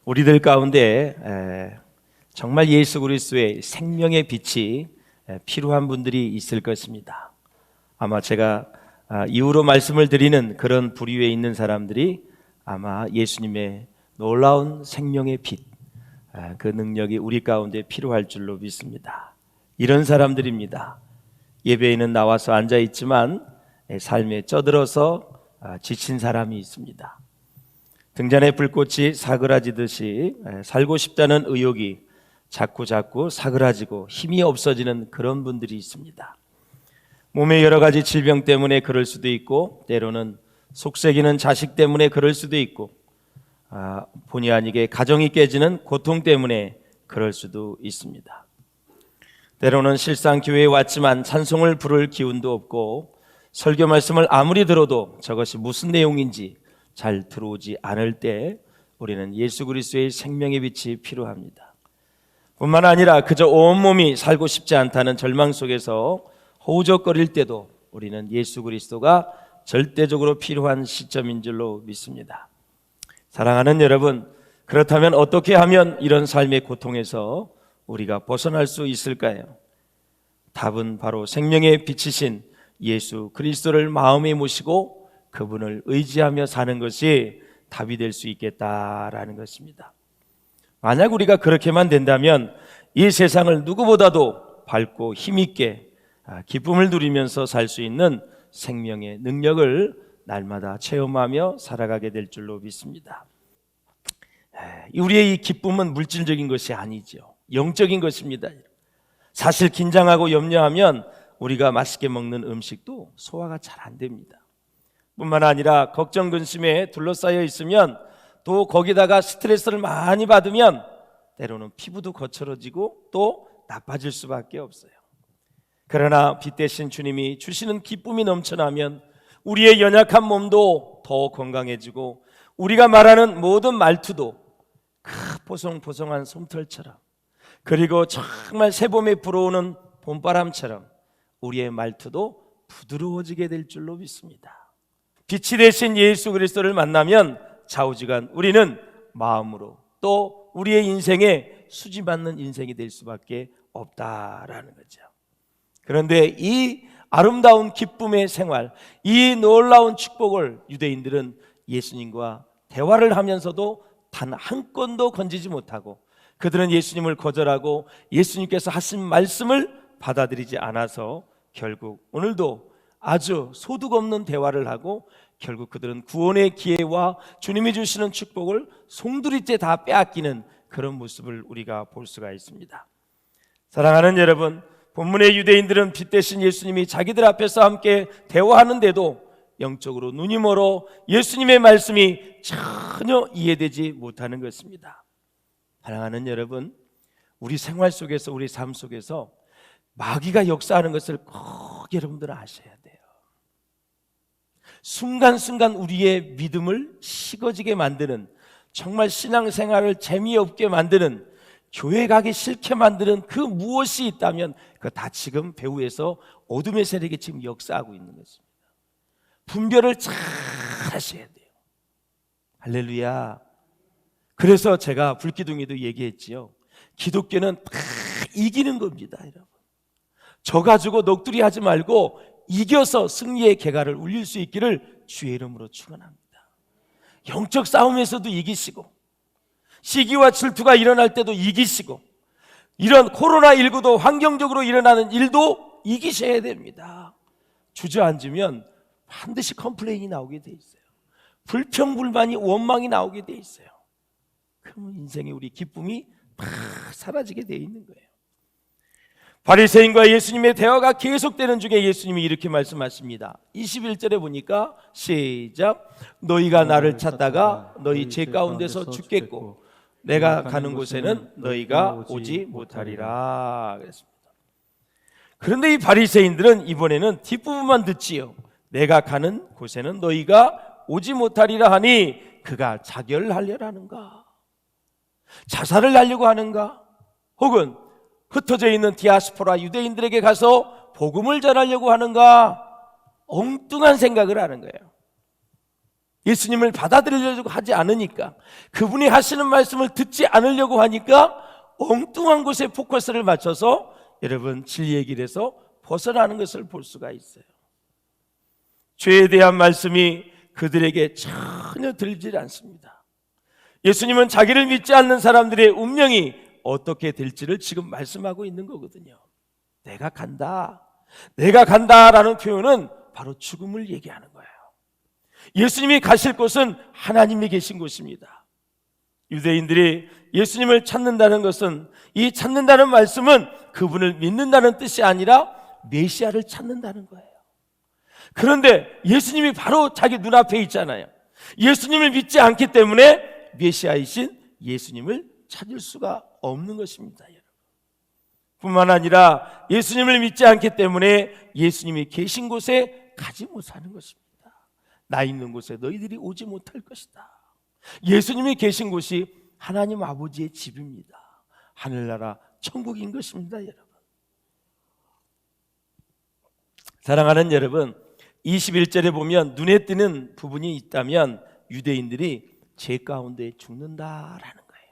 우리들 가운데 정말 예수 그리스도의 생명의 빛이 필요한 분들이 있을 것입니다. 아마 제가 이후로 말씀을 드리는 그런 부류에 있는 사람들이 아마 예수님의 놀라운 생명의 빛, 그 능력이 우리 가운데 필요할 줄로 믿습니다. 이런 사람들입니다. 예배에는 나와서 앉아 있지만 삶에 쩌들어서 지친 사람이 있습니다. 등잔에 불꽃이 사그라지듯이 살고 싶다는 의욕이 자꾸 사그라지고 힘이 없어지는 그런 분들이 있습니다. 몸의 여러 가지 질병 때문에 그럴 수도 있고, 때로는 속썩이는 자식 때문에 그럴 수도 있고, 본의 아니게 가정이 깨지는 고통 때문에 그럴 수도 있습니다. 때로는 실상 교회에 왔지만 찬송을 부를 기운도 없고, 설교 말씀을 아무리 들어도 저것이 무슨 내용인지 잘 들어오지 않을 때 우리는 예수 그리스도의 생명의 빛이 필요합니다. 뿐만 아니라 그저 온몸이 살고 싶지 않다는 절망 속에서 허우적거릴 때도 우리는 예수 그리스도가 절대적으로 필요한 시점인 줄로 믿습니다. 사랑하는 여러분, 그렇다면 어떻게 하면 이런 삶의 고통에서 우리가 벗어날 수 있을까요? 답은 바로 생명의 빛이신 예수 그리스도를 마음에 모시고 그분을 의지하며 사는 것이 답이 될 수 있겠다라는 것입니다. 만약 우리가 그렇게만 된다면 이 세상을 누구보다도 밝고 힘있게 기쁨을 누리면서 살 수 있는 생명의 능력을 날마다 체험하며 살아가게 될 줄로 믿습니다. 우리의 이 기쁨은 물질적인 것이 아니죠. 영적인 것입니다. 사실 긴장하고 염려하면 우리가 맛있게 먹는 음식도 소화가 잘 안 됩니다. 뿐만 아니라 걱정 근심에 둘러싸여 있으면 또 거기다가 스트레스를 많이 받으면 때로는 피부도 거칠어지고 또 나빠질 수밖에 없어요. 그러나 빛 대신 주님이 주시는 기쁨이 넘쳐나면 우리의 연약한 몸도 더 건강해지고 우리가 말하는 모든 말투도 그 보송보송한 솜털처럼, 그리고 정말 새봄에 불어오는 봄바람처럼 우리의 말투도 부드러워지게 될 줄로 믿습니다. 빛이 되신 예수 그리스도를 만나면 좌우지간 우리는 마음으로 또 우리의 인생에 수지받는 인생이 될 수밖에 없다라는 거죠. 그런데 이 아름다운 기쁨의 생활, 이 놀라운 축복을 유대인들은 예수님과 대화를 하면서도 단 한 건도 건지지 못하고, 그들은 예수님을 거절하고 예수님께서 하신 말씀을 받아들이지 않아서 결국 오늘도 아주 소득 없는 대화를 하고 결국 그들은 구원의 기회와 주님이 주시는 축복을 송두리째 다 빼앗기는 그런 모습을 우리가 볼 수가 있습니다. 사랑하는 여러분, 본문의 유대인들은 빛 대신 예수님이 자기들 앞에서 함께 대화하는데도 영적으로 눈이 멀어 예수님의 말씀이 전혀 이해되지 못하는 것입니다. 사랑하는 여러분, 우리 생활 속에서, 우리 삶 속에서 마귀가 역사하는 것을 꼭 여러분들은 아셔야 돼요. 순간순간 우리의 믿음을 식어지게 만드는, 정말 신앙생활을 재미없게 만드는, 교회 가기 싫게 만드는 그 무엇이 있다면 그거 다 지금 배후에서 어둠의 세력이 지금 역사하고 있는 것입니다. 분별을 잘 하셔야 돼요. 할렐루야. 그래서 제가 불기둥에도 얘기했지요. 기독교는 다 이기는 겁니다, 여러분. 져 가지고 넋두리 하지 말고 이겨서 승리의 개가를 울릴 수 있기를 주의 이름으로 축원합니다. 영적 싸움에서도 이기시고, 시기와 질투가 일어날 때도 이기시고, 이런 코로나19도 환경적으로 일어나는 일도 이기셔야 됩니다. 주저앉으면 반드시 컴플레인이 나오게 돼 있어요. 불평불만이, 원망이 나오게 돼 있어요. 그러면 인생의 우리 기쁨이 다 사라지게 돼 있는 거예요. 바리새인과 예수님의 대화가 계속되는 중에 예수님이 이렇게 말씀하십니다. 21절에 보니까 시작. 너희가 나를 찾다가 너희 죄 가운데서 죽겠고 내가 가는 곳에는 너희가 오지 못하리라 그랬습니다. 그런데 이 바리새인들은 이번에는 뒷부분만 듣지요. 내가 가는 곳에는 너희가 오지 못하리라 하니 그가 자결하려는가? 자살을 하려고 하는가? 혹은 흩어져 있는 디아스포라 유대인들에게 가서 복음을 전하려고 하는가? 엉뚱한 생각을 하는 거예요. 예수님을 받아들이려고 하지 않으니까, 그분이 하시는 말씀을 듣지 않으려고 하니까 엉뚱한 곳에 포커스를 맞춰서 여러분 진리의 길에서 벗어나는 것을 볼 수가 있어요. 죄에 대한 말씀이 그들에게 전혀 들리지 않습니다. 예수님은 자기를 믿지 않는 사람들의 운명이 어떻게 될지를 지금 말씀하고 있는 거거든요. 내가 간다, 내가 간다라는 표현은 바로 죽음을 얘기하는 거예요. 예수님이 가실 곳은 하나님이 계신 곳입니다. 유대인들이 예수님을 찾는다는 것은, 이 찾는다는 말씀은 그분을 믿는다는 뜻이 아니라 메시아를 찾는다는 거예요. 그런데 예수님이 바로 자기 눈앞에 있잖아요. 예수님을 믿지 않기 때문에 메시아이신 예수님을 찾을 수가 없는 것입니다, 여러분. 뿐만 아니라 예수님을 믿지 않기 때문에 예수님이 계신 곳에 가지 못하는 것입니다. 나 있는 곳에 너희들이 오지 못할 것이다. 예수님이 계신 곳이 하나님 아버지의 집입니다. 하늘나라 천국인 것입니다, 여러분. 사랑하는 여러분, 21절에 보면 눈에 띄는 부분이 있다면 유대인들이 죄 가운데 죽는다라는 거예요.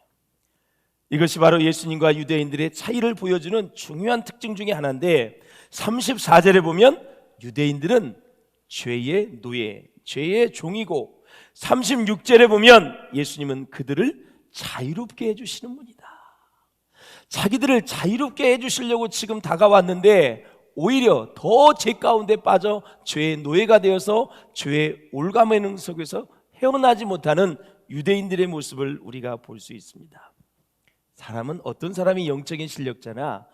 이것이 바로 예수님과 유대인들의 차이를 보여주는 중요한 특징 중에 하나인데, 34절에 보면 유대인들은 죄의 노예, 죄의 종이고, 36절에 보면 예수님은 그들을 자유롭게 해주시는 분이다. 자기들을 자유롭게 해주시려고 지금 다가왔는데 오히려 더 죄 가운데 빠져 죄의 노예가 되어서 죄의 올가매능 속에서 헤어나지 못하는 유대인들의 모습을 우리가 볼 수 있습니다. 사람은, 어떤 사람이 영적인 실력자나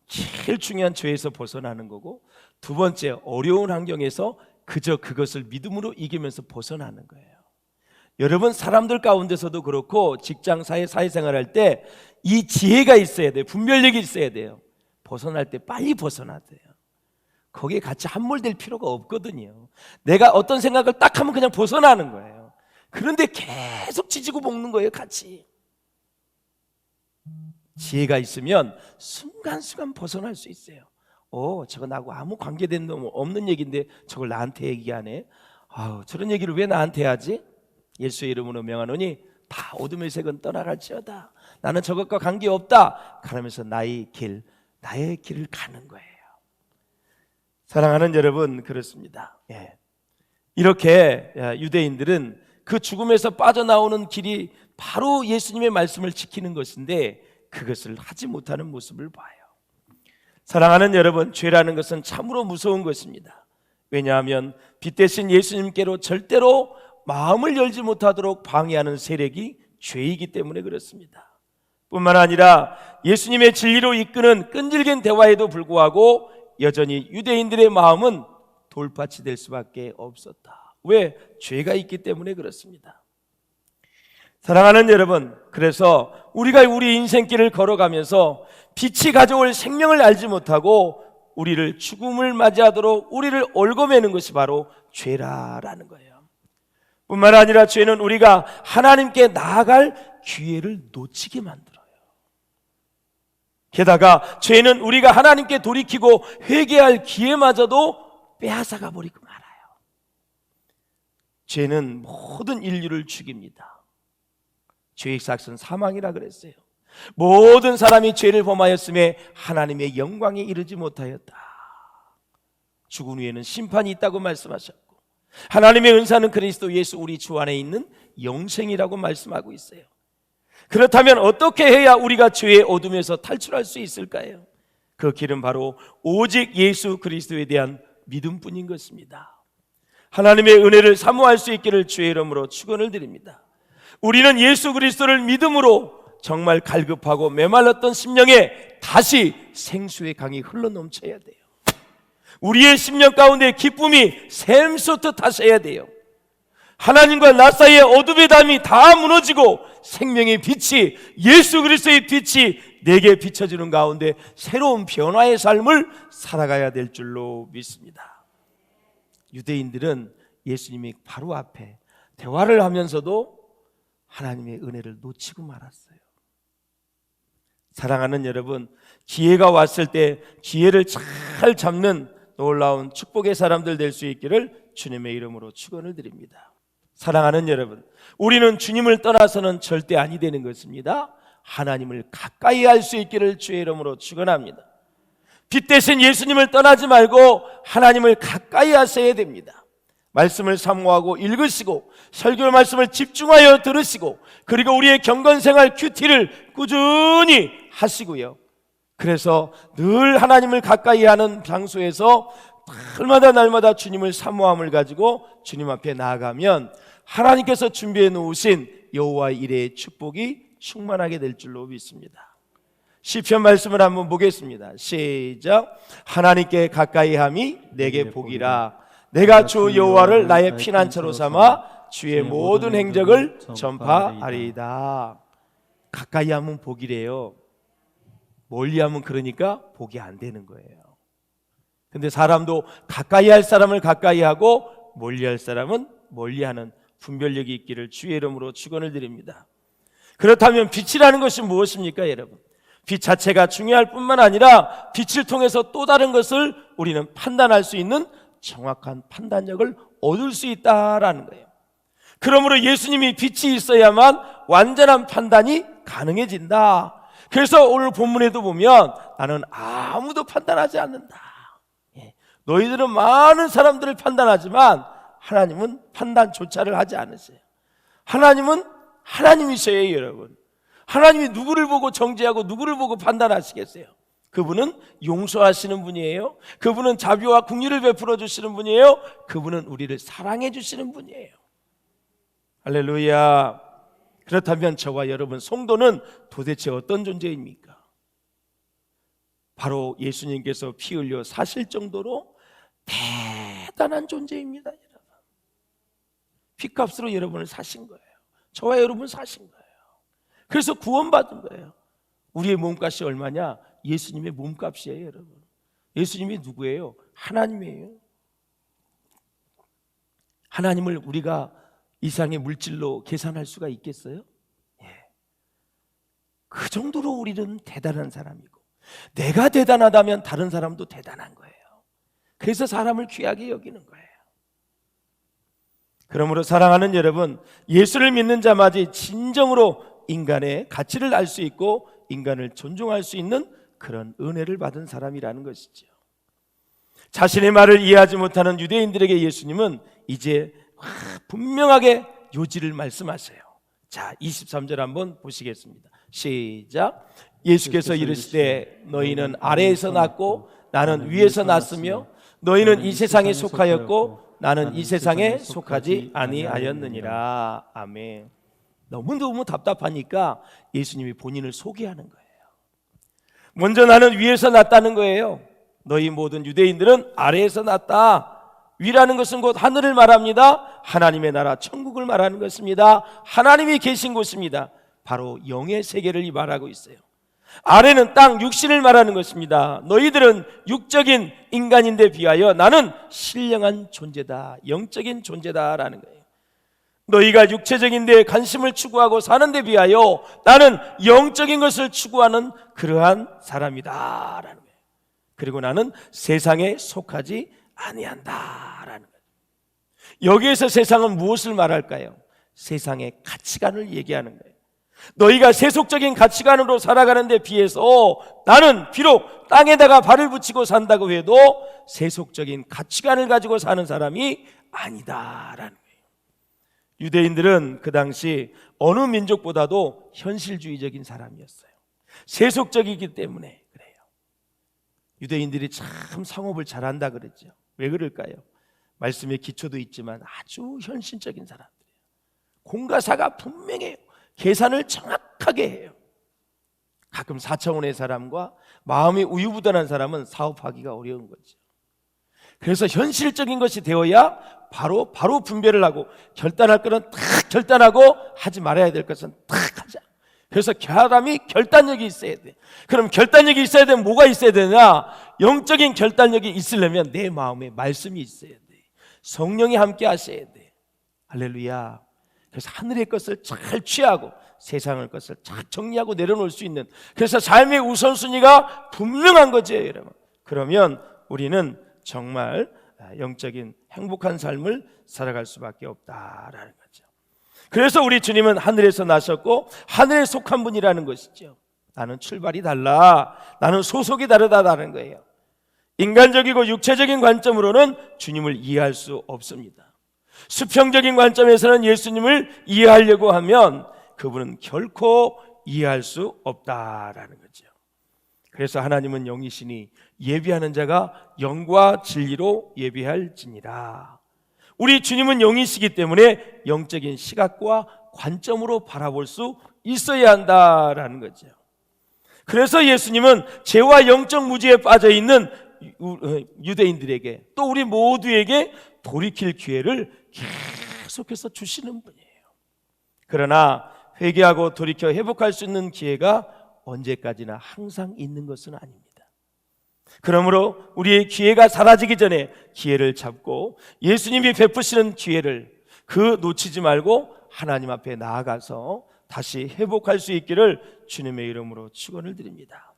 제일 중요한 죄에서 벗어나는 거고, 두 번째 어려운 환경에서 그저 그것을 믿음으로 이기면서 벗어나는 거예요. 여러분, 사람들 가운데서도 그렇고 직장, 사회생활할 때 이 지혜가 있어야 돼요. 분별력이 있어야 돼요. 벗어날 때 빨리 벗어나야 돼요. 거기에 같이 함몰될 필요가 없거든요. 내가 어떤 생각을 딱 하면 그냥 벗어나는 거예요. 그런데 계속 지지고 볶는 거예요, 같이. 지혜가 있으면 순간순간 벗어날 수 있어요. 저거 나하고 아무 관계된 놈 없는 얘기인데 저걸 나한테 얘기하네. 저런 얘기를 왜 나한테 하지? 예수의 이름으로 명하노니 다 어둠의 색은 떠나갈지어다. 나는 저것과 관계없다. 그러면서 나의 길을 가는 거예요. 사랑하는 여러분, 그렇습니다. 이렇게 유대인들은 그 죽음에서 빠져나오는 길이 바로 예수님의 말씀을 지키는 것인데 그것을 하지 못하는 모습을 봐요. 사랑하는 여러분, 죄라는 것은 참으로 무서운 것입니다. 왜냐하면 빛 대신 예수님께로 절대로 마음을 열지 못하도록 방해하는 세력이 죄이기 때문에 그렇습니다. 뿐만 아니라 예수님의 진리로 이끄는 끈질긴 대화에도 불구하고 여전히 유대인들의 마음은 돌밭이 될 수밖에 없었다. 왜? 죄가 있기 때문에 그렇습니다. 사랑하는 여러분, 그래서 우리가 우리 인생길을 걸어가면서 빛이 가져올 생명을 알지 못하고 우리를 죽음을 맞이하도록 우리를 얽어매는 것이 바로 죄라라는 거예요. 뿐만 아니라 죄는 우리가 하나님께 나아갈 기회를 놓치게 만들어요. 게다가 죄는 우리가 하나님께 돌이키고 회개할 기회마저도 빼앗아가 버리고 말아요. 죄는 모든 인류를 죽입니다. 죄의 삭은 사망이라 그랬어요. 모든 사람이 죄를 범하였음에 하나님의 영광에 이르지 못하였다. 죽은 후에는 심판이 있다고 말씀하셨고, 하나님의 은사는 그리스도 예수 우리 주 안에 있는 영생이라고 말씀하고 있어요. 그렇다면 어떻게 해야 우리가 죄의 어둠에서 탈출할 수 있을까요? 그 길은 바로 오직 예수 그리스도에 대한 믿음뿐인 것입니다. 하나님의 은혜를 사모할 수 있기를 주의 이름으로 축원을 드립니다. 우리는 예수 그리스도를 믿음으로 정말 갈급하고 메말랐던 심령에 다시 생수의 강이 흘러넘쳐야 돼요. 우리의 심령 가운데 기쁨이 샘솟듯 하셔야 돼요. 하나님과 나 사이의 어둠의 담이 다 무너지고 생명의 빛이, 예수 그리스도의 빛이 내게 비춰지는 가운데 새로운 변화의 삶을 살아가야 될 줄로 믿습니다. 유대인들은 예수님이 바로 앞에 대화를 하면서도 하나님의 은혜를 놓치고 말았어요. 사랑하는 여러분, 기회가 왔을 때 기회를 잘 잡는 놀라운 축복의 사람들 될 수 있기를 주님의 이름으로 축원을 드립니다. 사랑하는 여러분, 우리는 주님을 떠나서는 절대 아니 되는 것입니다. 하나님을 가까이 할 수 있기를 주의 이름으로 축원합니다. 빛 대신 예수님을 떠나지 말고 하나님을 가까이 하셔야 됩니다. 말씀을 사모하고 읽으시고 설교 말씀을 집중하여 들으시고 그리고 우리의 경건생활 큐티를 꾸준히 하시고요. 그래서 늘 하나님을 가까이 하는 장소에서 날마다 주님을 사모함을 가지고 주님 앞에 나아가면 하나님께서 준비해 놓으신 여호와의 이레의 축복이 충만하게 될 줄로 믿습니다. 시편 말씀을 한번 보겠습니다. 시작. 하나님께 가까이 함이 내게 복이라. 내가 주 여호와를 나의 피난처로 삼아 주의 모든 행적을 전파하리이다. 가까이 하면 복이래요. 멀리 하면 그러니까 복이 안 되는 거예요. 근데 사람도 가까이 할 사람을 가까이 하고 멀리 할 사람은 멀리 하는 분별력이 있기를 주의 이름으로 축원을 드립니다. 그렇다면 빛이라는 것이 무엇입니까, 여러분? 빛 자체가 중요할 뿐만 아니라 빛을 통해서 또 다른 것을 우리는 판단할 수 있는 정확한 판단력을 얻을 수 있다라는 거예요. 그러므로 예수님이 빛이 있어야만 완전한 판단이 가능해진다. 그래서 오늘 본문에도 보면 나는 아무도 판단하지 않는다. 너희들은 많은 사람들을 판단하지만 하나님은 판단조차를 하지 않으세요. 하나님은 하나님이셔요, 여러분. 하나님이 누구를 보고 정죄하고 누구를 보고 판단하시겠어요? 그분은 용서하시는 분이에요. 그분은 자비와 긍휼을 베풀어 주시는 분이에요. 그분은 우리를 사랑해 주시는 분이에요. 할렐루야. 그렇다면 저와 여러분 성도는 도대체 어떤 존재입니까? 바로 예수님께서 피 흘려 사실 정도로 대단한 존재입니다, 여러분. 피값으로 여러분을 사신 거예요. 저와 여러분 사신 거예요. 그래서 구원받은 거예요. 우리의 몸값이 얼마냐? 예수님의 몸값이에요, 여러분. 예수님이 누구예요? 하나님이에요. 하나님을 우리가 이상의 물질로 계산할 수가 있겠어요? 예. 그 정도로 우리는 대단한 사람이고, 내가 대단하다면 다른 사람도 대단한 거예요. 그래서 사람을 귀하게 여기는 거예요. 그러므로 사랑하는 여러분, 예수를 믿는 자마저 진정으로 인간의 가치를 알 수 있고 인간을 존중할 수 있는 그런 은혜를 받은 사람이라는 것이죠. 자신의 말을 이해하지 못하는 유대인들에게 예수님은 이제 분명하게 요지를 말씀하세요. 자, 23절 한번 보시겠습니다. 시작. 예수께서 이르시되 너희는 아래에서 났고 나는 위에서 났으며 너희는 이 세상에 속하였고 나는 이 세상에 속하지 아니하였느니라. 아멘. 너무너무 답답하니까 예수님이 본인을 소개하는 거예요. 먼저 나는 위에서 났다는 거예요. 너희 모든 유대인들은 아래에서 났다. 위라는 것은 곧 하늘을 말합니다. 하나님의 나라 천국을 말하는 것입니다. 하나님이 계신 곳입니다. 바로 영의 세계를 말하고 있어요. 아래는 땅 육신을 말하는 것입니다. 너희들은 육적인 인간인데 비하여 나는 신령한 존재다, 영적인 존재다라는 거예요. 너희가 육체적인 데 관심을 추구하고 사는 데 비하여 나는 영적인 것을 추구하는 그러한 사람이다라는 거예요. 그리고 나는 세상에 속하지 아니한다라는 거예요. 여기에서 세상은 무엇을 말할까요? 세상의 가치관을 얘기하는 거예요. 너희가 세속적인 가치관으로 살아가는 데 비해서 나는 비록 땅에다가 발을 붙이고 산다고 해도 세속적인 가치관을 가지고 사는 사람이 아니다라는 거예요. 유대인들은 그 당시 어느 민족보다도 현실주의적인 사람이었어요. 세속적이기 때문에 그래요. 유대인들이 참 상업을 잘한다 그랬죠. 왜 그럴까요? 말씀에 기초도 있지만 아주 현실적인 사람들이에요. 공과사가 분명해요. 계산을 정확하게 해요. 가끔 4차원의 사람과 마음이 우유부단한 사람은 사업하기가 어려운 거죠. 그래서 현실적인 것이 되어야 바로 분별을 하고 결단할 것은 딱 결단하고 하지 말아야 될 것은 딱 하자. 그래서 사람이 결단력이 있어야 돼. 그럼 결단력이 있어야 되면 뭐가 있어야 되냐? 영적인 결단력이 있으려면 내 마음에 말씀이 있어야 돼. 성령이 함께 하셔야 돼. 할렐루야. 그래서 하늘의 것을 잘 취하고 세상의 것을 잘 정리하고 내려놓을 수 있는, 그래서 삶의 우선순위가 분명한 거죠, 여러분. 그러면 우리는 정말 영적인 행복한 삶을 살아갈 수밖에 없다라는 거죠. 그래서 우리 주님은 하늘에서 나셨고 하늘에 속한 분이라는 것이죠. 나는 출발이 달라, 나는 소속이 다르다는 거예요. 인간적이고 육체적인 관점으로는 주님을 이해할 수 없습니다. 수평적인 관점에서는 예수님을 이해하려고 하면 그분은 결코 이해할 수 없다라는 거죠. 그래서 하나님은 영이시니 예비하는 자가 영과 진리로 예비할지니라. 우리 주님은 영이시기 때문에 영적인 시각과 관점으로 바라볼 수 있어야 한다라는 거죠. 그래서 예수님은 죄와 영적 무지에 빠져 있는 유대인들에게 또 우리 모두에게 돌이킬 기회를 계속해서 주시는 분이에요. 그러나 회개하고 돌이켜 회복할 수 있는 기회가 언제까지나 항상 있는 것은 아닙니다. 그러므로 우리의 기회가 사라지기 전에 기회를 잡고 예수님이 베푸시는 기회를 놓치지 말고 하나님 앞에 나아가서 다시 회복할 수 있기를 주님의 이름으로 축원을 드립니다.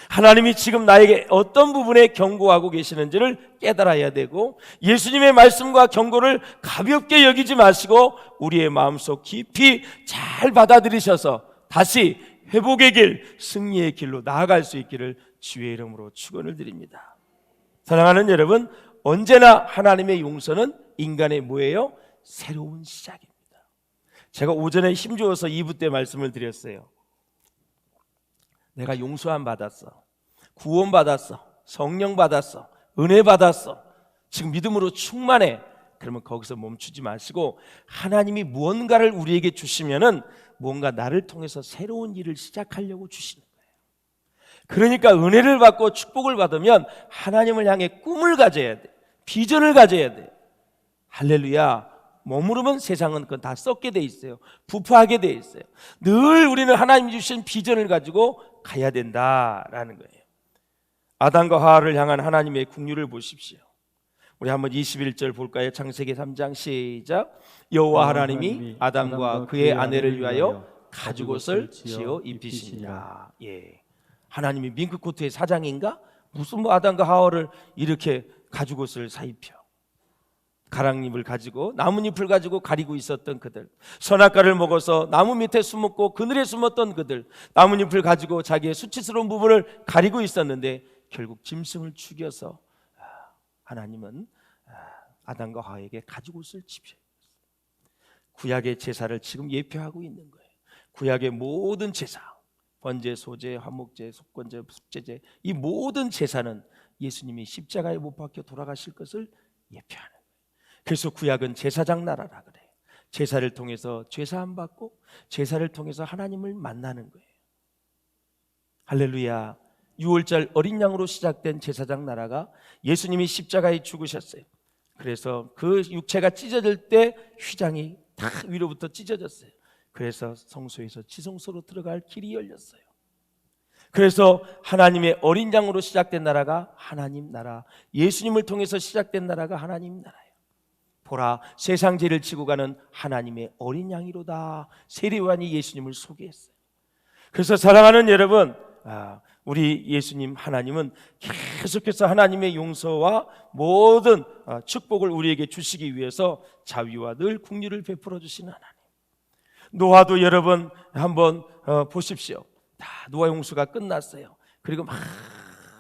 하나님이 지금 나에게 어떤 부분에 경고하고 계시는지를 깨달아야 되고 예수님의 말씀과 경고를 가볍게 여기지 마시고 우리의 마음속 깊이 잘 받아들이셔서 다시 회복의 길, 승리의 길로 나아갈 수 있기를 주의 이름으로 축원을 드립니다. 사랑하는 여러분, 언제나 하나님의 용서는 인간의 뭐예요? 새로운 시작입니다. 제가 오전에 힘주어서 2부 때 말씀을 드렸어요. 내가 용서함 받았어, 구원 받았어, 성령 받았어, 은혜 받았어, 지금 믿음으로 충만해. 그러면 거기서 멈추지 마시고 하나님이 무언가를 우리에게 주시면은 뭔가 나를 통해서 새로운 일을 시작하려고 주시는 거예요. 그러니까 은혜를 받고 축복을 받으면 하나님을 향해 꿈을 가져야 돼, 비전을 가져야 돼. 할렐루야. 머무르면 세상은 그건 다 썩게 돼 있어요. 부패하게 돼 있어요. 늘 우리는 하나님이 주신 비전을 가지고 가야 된다라는 거예요. 아담과 하와를 향한 하나님의 긍휼을 보십시오. 우리 한번 21절 볼까요? 창세기 3장 시작. 여호와 하나님이 아담과 그의 아내를 위하여 가죽옷을 지어 입히시니라. 예, 하나님이 밍크코트의 사장인가? 무슨 아담과 하와를 이렇게 가죽옷을 사입혀. 가랑잎을 가지고 나뭇잎을 가지고 가리고 있었던 그들, 선악과를 먹어서 나무 밑에 숨었고 그늘에 숨었던 그들, 나뭇잎을 가지고 자기의 수치스러운 부분을 가리고 있었는데 결국 짐승을 죽여서 하나님은 아담과 하와에게 가죽옷을 집혀요. 구약의 제사를 지금 예표하고 있는 거예요. 구약의 모든 제사, 번제, 소제, 화목제, 속건제, 속죄제, 이 모든 제사는 예수님이 십자가에 못 박혀 돌아가실 것을 예표하는 거예요. 그래서 구약은 제사장 나라라 그래요. 제사를 통해서 죄사함 받고 제사를 통해서 하나님을 만나는 거예요. 할렐루야. 6월절 어린 양으로 시작된 제사장 나라가 예수님이 십자가에 죽으셨어요. 그래서 그 육체가 찢어질 때 휘장이 다 위로부터 찢어졌어요. 그래서 성소에서 지성소로 들어갈 길이 열렸어요. 그래서 하나님의 어린 양으로 시작된 나라가 하나님 나라, 예수님을 통해서 시작된 나라가 하나님 나라예요. 보라, 세상 죄를 지고 가는 하나님의 어린 양이로다. 세례요한이 예수님을 소개했어요. 그래서 사랑하는 여러분, 우리 예수님 하나님은 계속해서 하나님의 용서와 모든 축복을 우리에게 주시기 위해서 자비와 늘 긍휼을 베풀어 주시는 하나님. 노아도 여러분 한번 보십시오. 다 노아 용서가 끝났어요. 그리고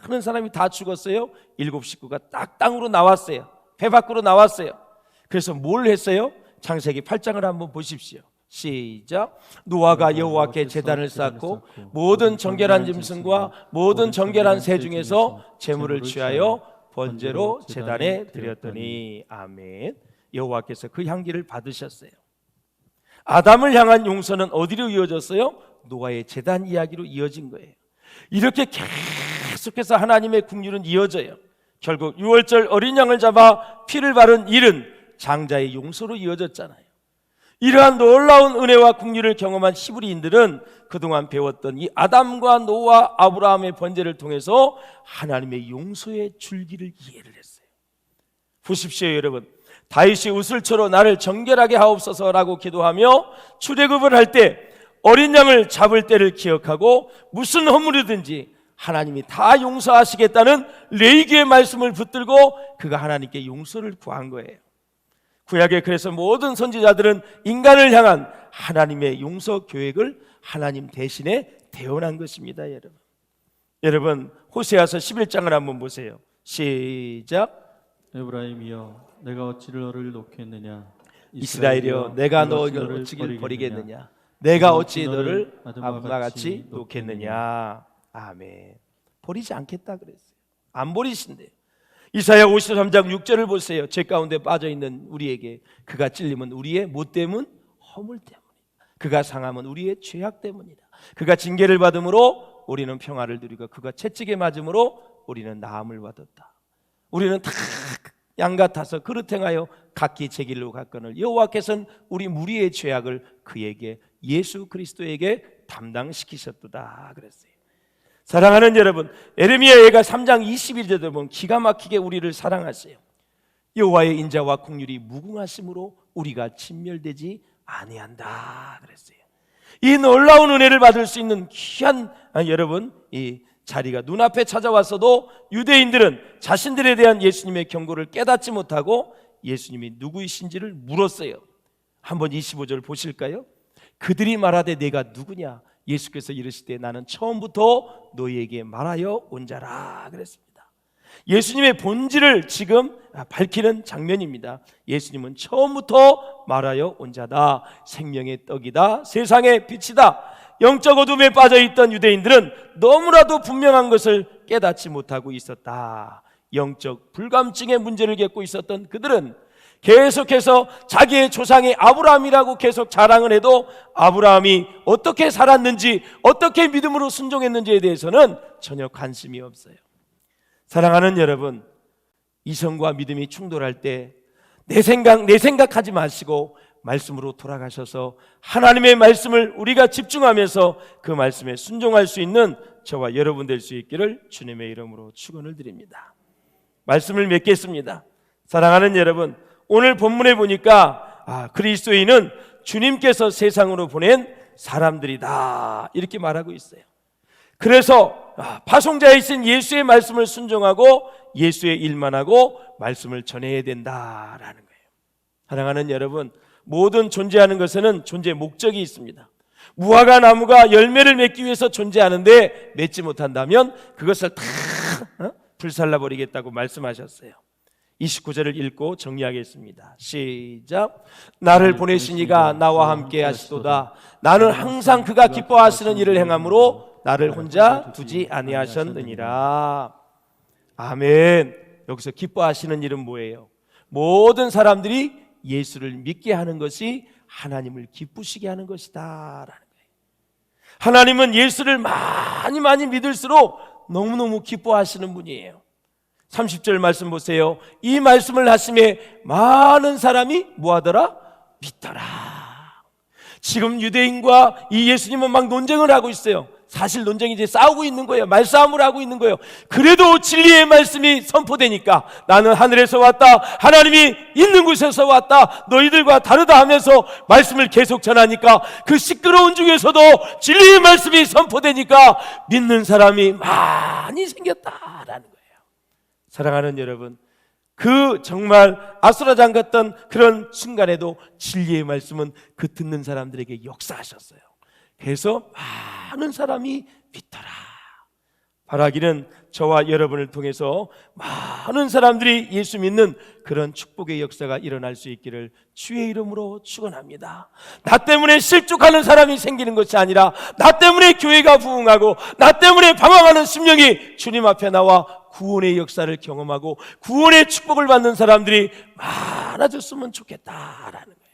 많은 사람이 다 죽었어요. 7 식구가 딱 땅으로 나왔어요. 배 밖으로 나왔어요. 그래서 뭘 했어요? 창세기 8장을 한번 보십시오. 시작. 노아가 여호와께 제단을 쌓고 모든 정결한 짐승과 모든 정결한 새 중에서 제물을 취하여 번제로 제단에 드렸더니 아멘. 여호와께서 그 향기를 받으셨어요. 아담을 향한 용서는 어디로 이어졌어요? 노아의 제단 이야기로 이어진 거예요. 이렇게 계속해서 하나님의 긍휼은 이어져요. 결국 6월절 어린 양을 잡아 피를 바른 일은 장자의 용서로 이어졌잖아요. 이러한 놀라운 은혜와 긍휼을 경험한 히브리인들은 그동안 배웠던 이 아담과 노아, 아브라함의 번제를 통해서 하나님의 용서의 줄기를 이해를 했어요. 보십시오 여러분, 다윗이 우슬초로 나를 정결하게 하옵소서라고 기도하며 출애굽을 할 때 어린 양을 잡을 때를 기억하고 무슨 허물이든지 하나님이 다 용서하시겠다는 레위기의 말씀을 붙들고 그가 하나님께 용서를 구한 거예요. 구약에 그래서 모든 선지자들은 인간을 향한 하나님의 용서 계획을 하나님 대신에 대언한 것입니다. 여러분 호세아서 11장을 한번 보세요. 시작. 에브라임이여 내가 어찌 너를 놓겠느냐, 이스라엘이여 내가 너를 어찌 버리겠느냐, 내가 어찌 너를 아담과 같이 놓겠느냐. 아멘. 버리지 않겠다 그랬어요. 안 버리신대요. 이사야 53장 6절을 보세요. 죄 가운데 빠져있는 우리에게 그가 찔림은 우리의 못 때문, 허물 때문이다. 그가 상함은 우리의 죄악 때문이다. 그가 징계를 받음으로 우리는 평화를 누리고 그가 채찍에 맞음으로 우리는 나음을 받았다. 우리는 다 양 같아서 그릇 행하여 각기 제 길로 갔거늘 여호와께서는 우리 무리의 죄악을 그에게 예수 그리스도에게 담당시키셨도다 그랬어요. 사랑하는 여러분, 에레미야 예가 3장 21절에 보면 기가 막히게 우리를 사랑하세요. 여호와의 인자와 긍휼이 무궁하심으로 우리가 진멸되지 아니한다 그랬어요. 이 놀라운 은혜를 받을 수 있는 귀한 여러분 이 자리가 눈앞에 찾아왔어도 유대인들은 자신들에 대한 예수님의 경고를 깨닫지 못하고 예수님이 누구이신지를 물었어요. 한번 25절 보실까요? 그들이 말하되 내가 누구냐? 예수께서 이르시되 나는 처음부터 너희에게 말하여 온 자라 그랬습니다. 예수님의 본질을 지금 밝히는 장면입니다. 예수님은 처음부터 말하여 온 자다. 생명의 떡이다. 세상의 빛이다. 영적 어둠에 빠져있던 유대인들은 너무나도 분명한 것을 깨닫지 못하고 있었다. 영적 불감증의 문제를 겪고 있었던 그들은 계속해서 자기의 조상이 아브라함이라고 계속 자랑을 해도 아브라함이 어떻게 살았는지, 어떻게 믿음으로 순종했는지에 대해서는 전혀 관심이 없어요. 사랑하는 여러분, 이성과 믿음이 충돌할 때 내 생각하지 마시고 말씀으로 돌아가셔서 하나님의 말씀을 우리가 집중하면서 그 말씀에 순종할 수 있는 저와 여러분 될 수 있기를 주님의 이름으로 축원을 드립니다. 말씀을 맺겠습니다. 사랑하는 여러분, 오늘 본문에 보니까 그리스도인은 주님께서 세상으로 보낸 사람들이다 이렇게 말하고 있어요. 그래서 파송자이신 예수의 말씀을 순종하고 예수의 일만 하고 말씀을 전해야 된다라는 거예요. 사랑하는 여러분, 모든 존재하는 것에는 존재 목적이 있습니다. 무화과 나무가 열매를 맺기 위해서 존재하는데 맺지 못한다면 그것을 다 불살라버리겠다고 말씀하셨어요. 29절을 읽고 정리하겠습니다. 시작. 나를 보내신 이가 나와 함께 하시도다. 나는 항상 그가 기뻐하시는 일을 행함으로 나를 혼자 두지 아니하셨느니라. 아멘. 여기서 기뻐하시는 일은 뭐예요? 모든 사람들이 예수를 믿게 하는 것이 하나님을 기쁘시게 하는 것이다 라는 거예요. 하나님은 예수를 많이 믿을수록 너무너무 기뻐하시는 분이에요. 30절 말씀 보세요. 이 말씀을 하심에 많은 사람이 뭐하더라? 믿더라. 지금 유대인과 이 예수님은 막 논쟁을 하고 있어요. 사실 논쟁이지, 싸우고 있는 거예요. 말싸움을 하고 있는 거예요. 그래도 진리의 말씀이 선포되니까 나는 하늘에서 왔다, 하나님이 있는 곳에서 왔다, 너희들과 다르다 하면서 말씀을 계속 전하니까 그 시끄러운 중에서도 진리의 말씀이 선포되니까 믿는 사람이 많이 생겼다라는 거예요. 사랑하는 여러분, 그 정말 아수라장 같던 그런 순간에도 진리의 말씀은 그 듣는 사람들에게 역사하셨어요. 그래서 많은 사람이 믿더라. 바라기는 저와 여러분을 통해서 많은 사람들이 예수 믿는 그런 축복의 역사가 일어날 수 있기를 주의 이름으로 축원합니다. 나 때문에 실족하는 사람이 생기는 것이 아니라 나 때문에 교회가 부흥하고 나 때문에 방황하는 심령이 주님 앞에 나와 구원의 역사를 경험하고 구원의 축복을 받는 사람들이 많아졌으면 좋겠다라는 거예요.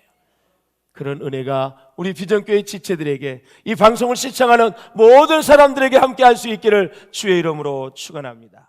그런 은혜가 우리 비전교회 지체들에게, 이 방송을 시청하는 모든 사람들에게 함께 할 수 있기를 주의 이름으로 축원합니다.